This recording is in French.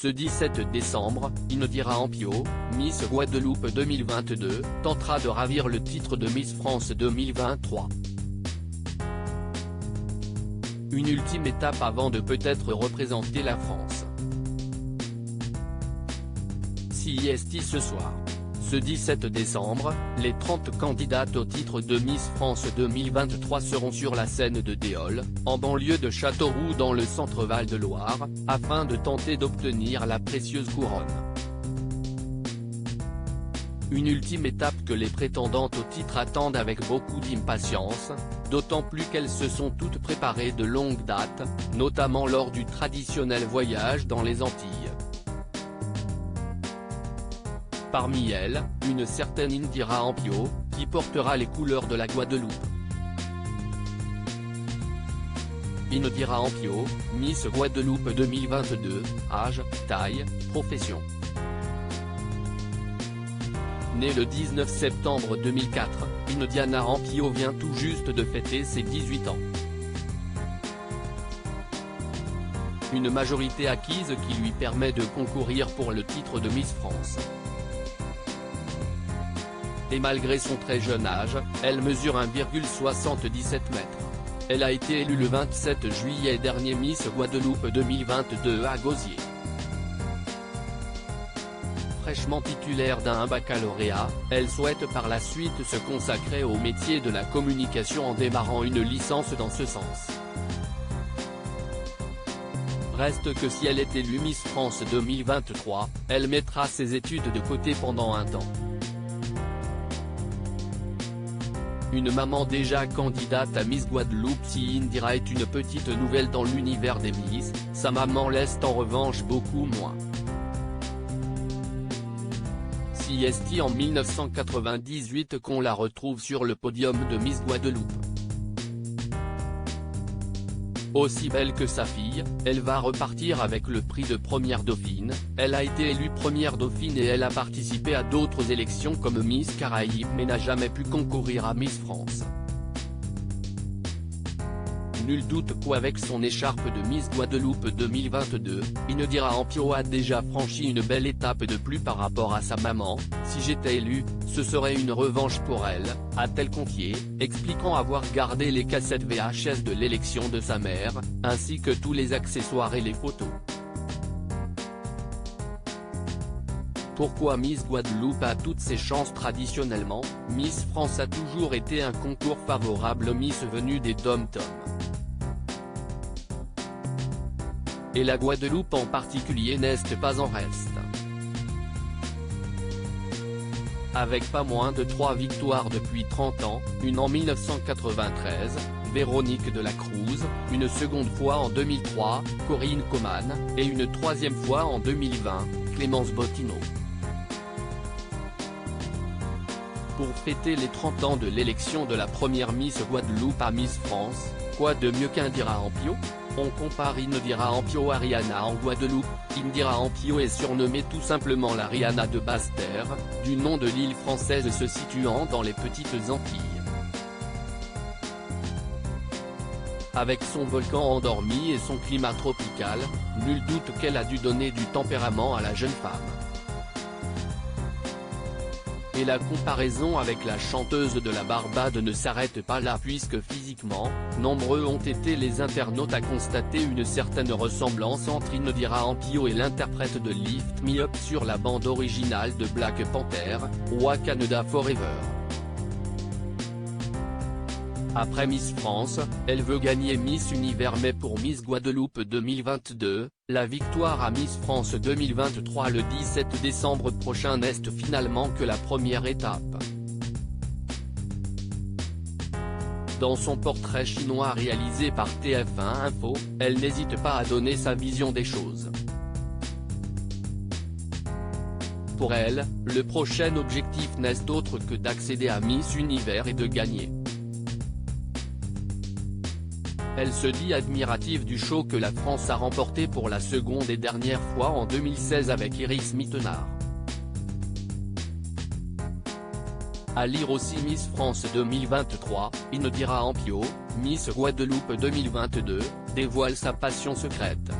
Ce 17 décembre, Indira Ampio, Miss Guadeloupe 2022, tentera de ravir le titre de Miss France 2023. Une ultime étape avant de peut-être représenter la France. CIST ce soir. Ce 17 décembre, les 30 candidates au titre de Miss France 2023 seront sur la scène de Déol, en banlieue de Châteauroux dans le centre Val-de-Loire, afin de tenter d'obtenir la précieuse couronne. Une ultime étape que les prétendantes au titre attendent avec beaucoup d'impatience, d'autant plus qu'elles se sont toutes préparées de longue date, notamment lors du traditionnel voyage dans les Antilles. Parmi elles, une certaine Indira Ampio, qui portera les couleurs de la Guadeloupe. Indira Ampio, Miss Guadeloupe 2022, âge, taille, profession. Née le 19 septembre 2004, Indira Ampio vient tout juste de fêter ses 18 ans. Une majorité acquise qui lui permet de concourir pour le titre de Miss France. Et malgré son très jeune âge, elle mesure 1,77 m. Elle a été élue le 27 juillet dernier Miss Guadeloupe 2022 à Gosier. Fraîchement titulaire d'un baccalauréat, elle souhaite par la suite se consacrer au métier de la communication en démarrant une licence dans ce sens. Reste que si elle est élue Miss France 2023, elle mettra ses études de côté pendant un temps. Une maman déjà candidate à Miss Guadeloupe. Si Indira est une petite nouvelle dans l'univers des Miss, sa maman laisse en revanche beaucoup moins. CIST en 1998 qu'on la retrouve sur le podium de Miss Guadeloupe. Aussi belle que sa fille, elle va repartir avec le prix de première dauphine. Elle a été élue première dauphine et elle a participé à d'autres élections comme Miss Caraïbes mais n'a jamais pu concourir à Miss France. Nul doute qu'avec son écharpe de Miss Guadeloupe 2022, Indira Ampio a déjà franchi une belle étape de plus par rapport à sa maman. Si j'étais élue, ce serait une revanche pour elle, a-t-elle confié, expliquant avoir gardé les cassettes VHS de l'élection de sa mère, ainsi que tous les accessoires et les photos. Pourquoi Miss Guadeloupe a toutes ses chances? Traditionnellement, Miss France a toujours été un concours favorable aux Miss venues des dom-toms. Et la Guadeloupe en particulier n'est pas en reste. Avec pas moins de 3 victoires depuis 30 ans, une en 1993, Véronique de la Cruz, une seconde fois en 2003, Corinne Coman, et une troisième fois en 2020, Clémence Bottineau. Pour fêter les 30 ans de l'élection de la première Miss Guadeloupe à Miss France, quoi de mieux qu'Indira Ampio? On compare Indira Ampio à Rihanna en Guadeloupe. Indira Ampio est surnommée tout simplement la Rihanna de Basse-Terre, du nom de l'île française se situant dans les Petites Antilles. Avec son volcan endormi et son climat tropical, nul doute qu'elle a dû donner du tempérament à la jeune femme. Et la comparaison avec la chanteuse de la Barbade ne s'arrête pas là puisque physiquement, nombreux ont été les internautes à constater une certaine ressemblance entre Indira Ampio et l'interprète de Lift Me Up sur la bande originale de Black Panther, Wakanda Forever. Après Miss France, elle veut gagner Miss Univers mais pour Miss Guadeloupe 2022, la victoire à Miss France 2023 le 17 décembre prochain n'est finalement que la première étape. Dans son portrait chinois réalisé par TF1 Info, elle n'hésite pas à donner sa vision des choses. Pour elle, le prochain objectif n'est autre que d'accéder à Miss Univers et de gagner. Elle se dit admirative du show que la France a remporté pour la seconde et dernière fois en 2016 avec Iris Mittenard. À lire aussi Miss France 2023, Indira Ampio, Miss Guadeloupe 2022, dévoile sa passion secrète.